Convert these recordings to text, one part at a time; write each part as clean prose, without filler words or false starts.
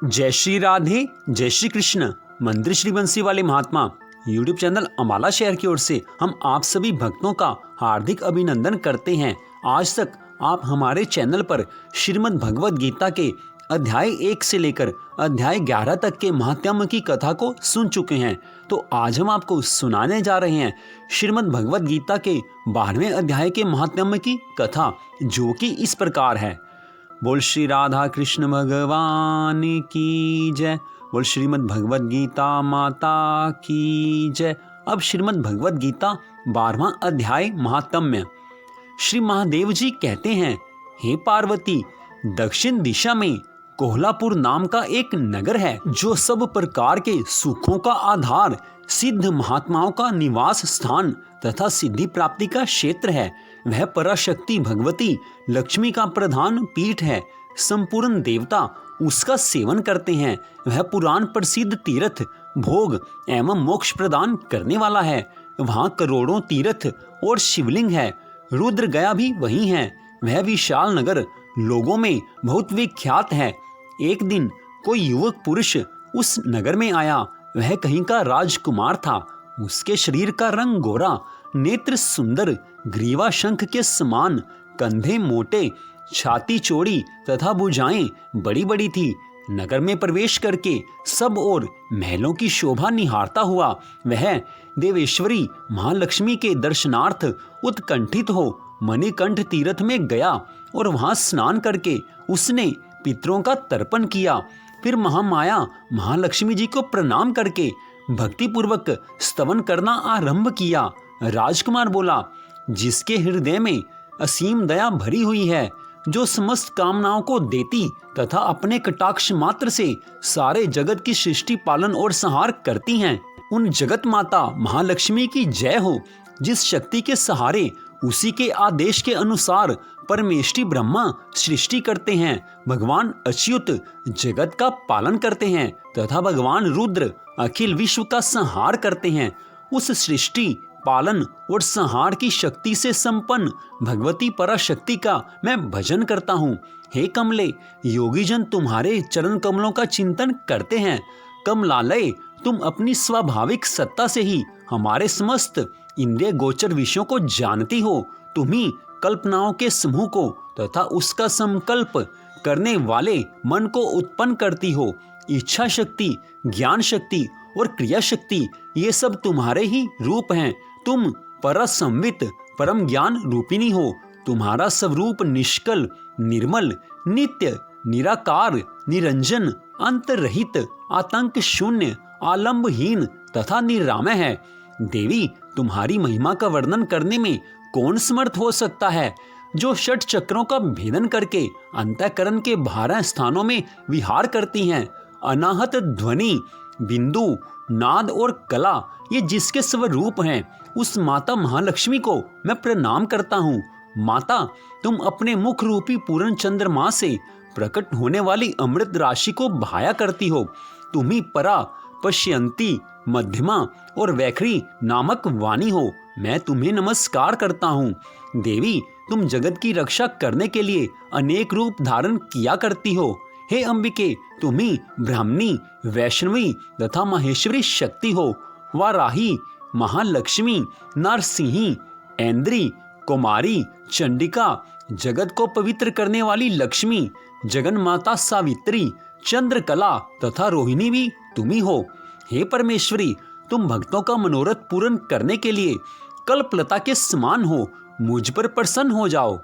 जय श्री राधे, जय श्री कृष्ण। मंदिर श्री बंसी वाले महात्मा यूट्यूब चैनल अम्बाला शहर की ओर से हम आप सभी भक्तों का हार्दिक अभिनंदन करते हैं। आज तक आप हमारे चैनल पर श्रीमद् भगवद गीता के अध्याय 1 से लेकर अध्याय 11 तक के महात्म्य की कथा को सुन चुके हैं। तो आज हम आपको सुनाने जा रहे हैं श्रीमद् भगवद गीता के 12वें अध्याय के महात्म्य की कथा, जो कि इस प्रकार है। बोल श्री राधा कृष्ण भगवान की जय। बोल श्रीमद् भगवद गीता माता की जय। अब श्रीमद् भगवद गीता 12वां अध्याय महात्म्य। श्री महादेव जी कहते हैं, हे पार्वती, दक्षिण दिशा में कोल्हापुर नाम का एक नगर है, जो सब प्रकार के सुखों का आधार, सिद्ध महात्माओं का निवास स्थान तथा सिद्धि प्राप्ति का क्षेत्र है। वह पराशक्ति भगवती लक्ष्मी का प्रधान पीठ है। संपूर्ण देवता उसका सेवन करते हैं। वह पुराण प्रसिद्ध तीर्थ, भोग एवं मोक्ष प्रदान करने वाला है। वहाँ करोड़ों तीर्थ और शिवलिंग है। रुद्र गया भी वही है। वह विशाल नगर लोगों में बहुत विख्यात है। एक दिन कोई युवक पुरुष उस नगर में आया। वह कहीं का राजकुमार था। उसके शरीर का रंग गोरा, नेत्र सुंदर, ग्रीवा शंख के समान, कंधे मोटे, छाती चौड़ी तथा भुजाएं बड़ी बड़ी थी। नगर में प्रवेश करके सब ओर महलों की शोभा निहारता हुआ वह देवेश्वरी महालक्ष्मी के दर्शनार्थ उत्कंठित हो मणिकंठ तीर्थ में गया और वहां स्नान करके उसने पितरों का तर्पण किया। फिर महामाया महालक्ष्मी जी को प्रणाम करके भक्तिपूर्वक स्तवन करना आरंभ किया। राजकुमार बोला, जिसके हृदय में असीम दया भरी हुई है, जो समस्त कामनाओं को देती तथा अपने कटाक्ष मात्र से सारे जगत की सृष्टि पालन और संहार करती हैं, उन जगत माता महालक्ष्मी की जय हो। जिस शक्ति के सहारे उसी के आदेश के अनुसार परमेष्टि ब्रह्मा सृष्टि करते हैं, भगवान अच्युत जगत का पालन करते हैं तथा भगवान रुद्र अखिल विश्व का संहार करते हैं, उस सृष्टि पालन और संहार की शक्ति से संपन्न भगवती पराशक्ति का मैं भजन करता हूँ। हे कमले, योगी जन तुम्हारे चरण कमलों का चिंतन करते हैं। कमलालय, तुम अपनी स्वाभाविक सत्ता से ही हमारे समस्त इंद्रिय गोचर विषयों को जानती हो। तुम ही कल्पनाओं के समूह को तथा उसका संकल्प करने वाले मन को उत्पन्न करती हो। इच्छा शक्ति, ज्ञान शक्ति और क्रिया शक्ति, ये सब तुम्हारे ही रूप हैं। तुम परसंवित परम ज्ञान रूपिणी हो। तुम्हारा स्वरूप निष्कल, निर्मल, नित्य, निराकार, निरंजन, अंतरहित, आतंक शून्य, आलंबहीन तथा निरामय है। देवी, तुम्हारी महिमा का वर्णन करने में कौन समर्थ हो सकता है, जो षट चक्रों का भेदन करके अंतःकरण के 12 स्थानों में विहार करती हैं। अनाहत ध्वनि, बिंदु, नाद और कला, ये जिसके स्वरूप हैं, उस माता महालक्ष्मी को मैं प्रणाम करता हूँ। माता, तुम अपने मुख रूपी पूर्ण चंद्रमा से प्रकट होने वाली अमृत राशि को बहाया करती हो। तुम ही परा, पश्यंती, मध्यमा और वैखरी नामक वाणी हो। मैं तुम्हें नमस्कार करता हूँ। देवी, तुम जगत की रक्षा करने के लिए अनेक रूप धारण किया करती हो। हे अंबिके, तुम ही ब्राह्मणी, वैष्णवी तथा माहेश्वरी शक्ति हो। वाराही, महालक्ष्मी, नारसिंही, ऐन्द्री, कुमारी, चंडिका, जगत को पवित्र करने वाली लक्ष्मी, जगन माता सावित्री, चंद्रकला तथा रोहिणी भी तुम ही हो। हे परमेश्वरी, तुम भक्तों का मनोरथ पूर्ण करने के लिए कल्पलता के समान हो। मुझ पर प्रसन्न हो जाओ।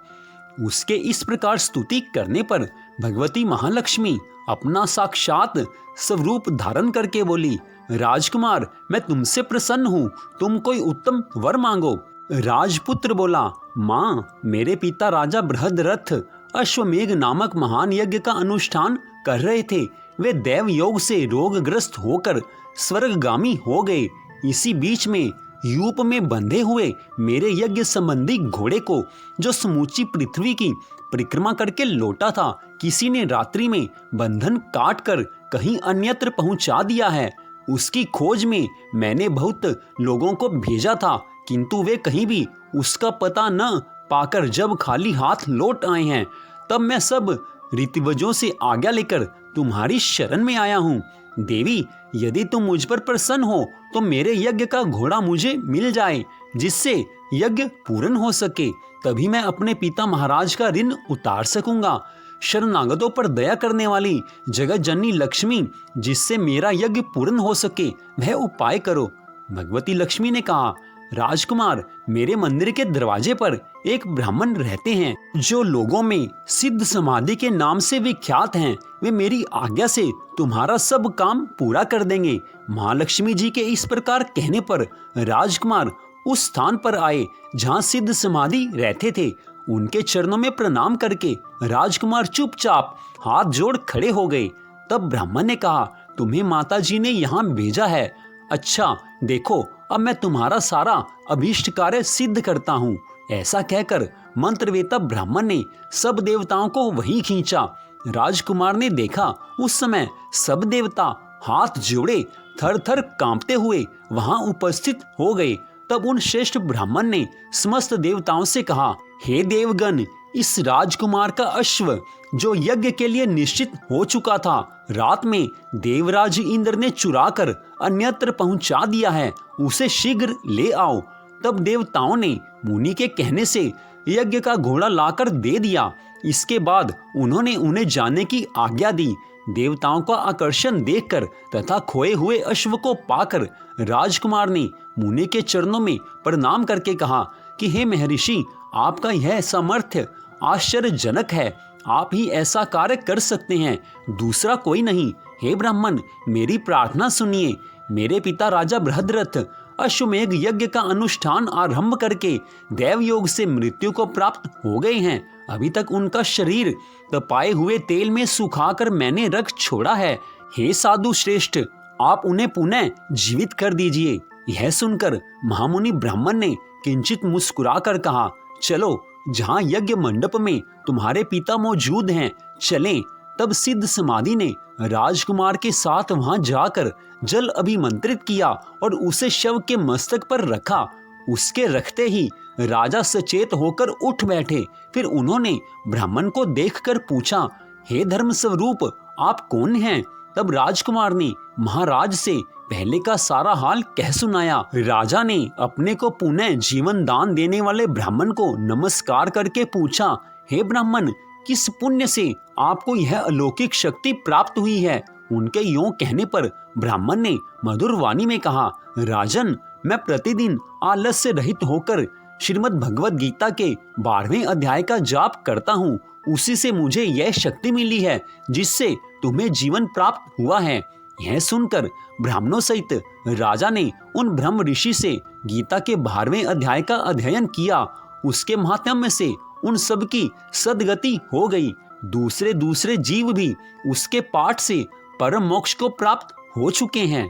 उसके इस प्रकार स्तुति करने पर भगवती महालक्ष्मी अपना साक्षात स्वरूप धारण करके बोली, राजकुमार, मैं तुमसे प्रसन्न हूँ। तुम कोई उत्तम वर मांगो। राजपुत्र बोला, माँ, मेरे पिता राजा बृहदरथ अश्वमेघ नामक महान यज्ञ का अनुष्ठान कर रहे थे। वे देव योग से रोगग्रस्त होकर स्वर्गगामी हो गए। इसी बीच में यूप में बंधे हुए मेरे यज्ञ संबंधी घोड़े को, जो समूची पृथ्वी की परिक्रमा करके लौटा था, किसी ने रात्रि में बंधन काट कर कहीं अन्यत्र पहुंचा दिया है। उसकी खोज में मैंने बहुत लोगों को भेजा था, किंतु वे कहीं भी उसका पता न पाकर जब खाली हाथ लौट आए हैं, तब मैं सब ऋतवजों से आज्ञा लेकर तुम्हारी शरण में आया हूँ। देवी, यदि तुम मुझ पर प्रसन्न हो तो मेरे यज्ञ का घोड़ा मुझे मिल जाए, जिससे यज्ञ पूर्ण हो सके, तभी मैं अपने पिता महाराज का ऋण उतार सकूंगा। शरणागतों पर दया करने वाली जगत जननी लक्ष्मी, जिससे मेरा यज्ञ पूर्ण हो सके, वह उपाय करो। भगवती लक्ष्मी ने कहा, राजकुमार, मेरे मंदिर के दरवाजे पर एक ब्राह्मण रहते हैं जो लोगों में सिद्ध समाधि के नाम से विख्यात हैं। वे मेरी आज्ञा से तुम्हारा सब काम पूरा कर देंगे। महालक्ष्मी जी के इस प्रकार कहने पर राजकुमार उस स्थान पर आए जहां सिद्ध समाधि रहते थे। उनके चरणों में प्रणाम करके राजकुमार चुपचाप हाथ जोड़ खड़े हो गए। तब ब्राह्मण ने कहा, तुम्हें माता जी ने यहाँ भेजा है। अच्छा, देखो, अब मैं तुम्हारा सारा अभीष्ट कार्य सिद्ध करता हूँ। ऐसा कहकर मंत्रवेता ब्राह्मण ने सब देवताओं को वहीं खींचा। राजकुमार ने देखा, उस समय सब देवता हाथ जोड़े थर थर कांपते हुए वहां उपस्थित हो गए। तब उन श्रेष्ठ ब्राह्मण ने समस्त देवताओं से कहा, हे देवगण, इस राजकुमार का अश्व जो यज्ञ के लिए निश्चित हो चुका था, रात में देवराज इंद्र ने चुराकर अन्यत्र पहुंचा दिया है। उसे शीघ्र ले आओ। तब देवताओं ने मुनि के कहने से यज्ञ का घोड़ा लाकर दे दिया। इसके बाद उन्होंने उन्हें जाने की आज्ञा दी। देवताओं का आकर्षण देखकर तथा खोए हुए अश्व को पाकर राजकुमार ने मुनि के चरणों में प्रणाम करके कहा कि हे महर्षि, आपका यह सामर्थ्य आश्चर्यजनक है। आप ही ऐसा कार्य कर सकते हैं, दूसरा कोई नहीं। हे ब्राह्मण, मेरी प्रार्थना सुनिए। मेरे पिता राजा बृहद्रथ अश्वमेघ यज्ञ का अनुष्ठान आरंभ करके देव योग से मृत्यु को प्राप्त हो गए हैं। अभी तक उनका शरीर तपाए हुए तेल में सुखाकर मैंने रख छोड़ा है। हे साधु श्रेष्ठ, आप उन्हें पुनः जीवित कर दीजिए। यह सुनकर महामुनि ब्राह्मण ने किंचित मुस्कुराकर कहा, चलो, जहाँ यज्ञ मंडप में तुम्हारे पिता मौजूद हैं, चलें। तब सिद्ध समाधि ने राजकुमार के साथ वहां जाकर जल अभिमंत्रित किया और उसे शव के मस्तक पर रखा। उसके रखते ही राजा सचेत होकर उठ बैठे। फिर उन्होंने ब्राह्मण को देखकर पूछा, हे धर्म स्वरूप, आप कौन हैं? तब राजकुमार ने महाराज से पहले का सारा हाल कह सुनाया। राजा ने अपने को पुनः जीवन दान देने वाले ब्राह्मण को नमस्कार करके पूछा, हे ब्राह्मण, किस पुण्य से आपको यह अलौकिक शक्ति प्राप्त हुई है? उनके यों कहने पर ब्राह्मण ने मधुर वाणी में कहा, राजन, मैं प्रतिदिन आलस्य रहित होकर श्रीमद् भगवद गीता के 12वें अध्याय का जाप करता हूँ। उसी से मुझे यह शक्ति मिली है जिससे तुम्हें जीवन प्राप्त हुआ है। यह सुनकर ब्राह्मणों सहित राजा ने उन ब्रह्म ऋषि से गीता के 12वें अध्याय का अध्ययन किया। उसके माध्यम से उन सब की सद्गति हो गई। दूसरे दूसरे जीव भी उसके पाठ से परम मोक्ष को प्राप्त हो चुके हैं।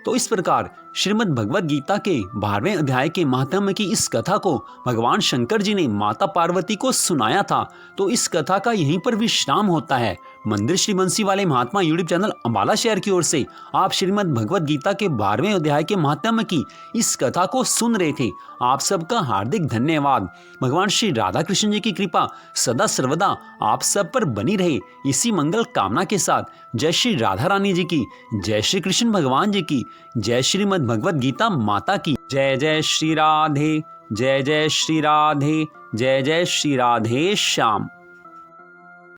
तो इस प्रकार श्रीमद् भगवद गीता के 12वें अध्याय के माध्यम की इस कथा को भगवान शंकर जी ने माता पार्वती को सुनाया था। तो इस कथा का यहीं पर विश्राम होता है। मंदिर श्री बंसी वाले महात्मा यूट्यूब चैनल अम्बाला शहर की ओर से आप श्रीमद् भगवद गीता के 12वें अध्याय के माध्यम की इस कथा को सुन रहे थे। आप सबका हार्दिक धन्यवाद। भगवान श्री राधा कृष्ण जी की कृपा सदा सर्वदा आप सब पर बनी रहे, इसी मंगल कामना के साथ जय श्री राधा रानी जी की, जय श्री कृष्ण भगवान जी की, जय श्रीमद् भगवद गीता माता की। जय जय श्री राधे, जय जय श्री राधे, जय जय श्री राधे श्याम।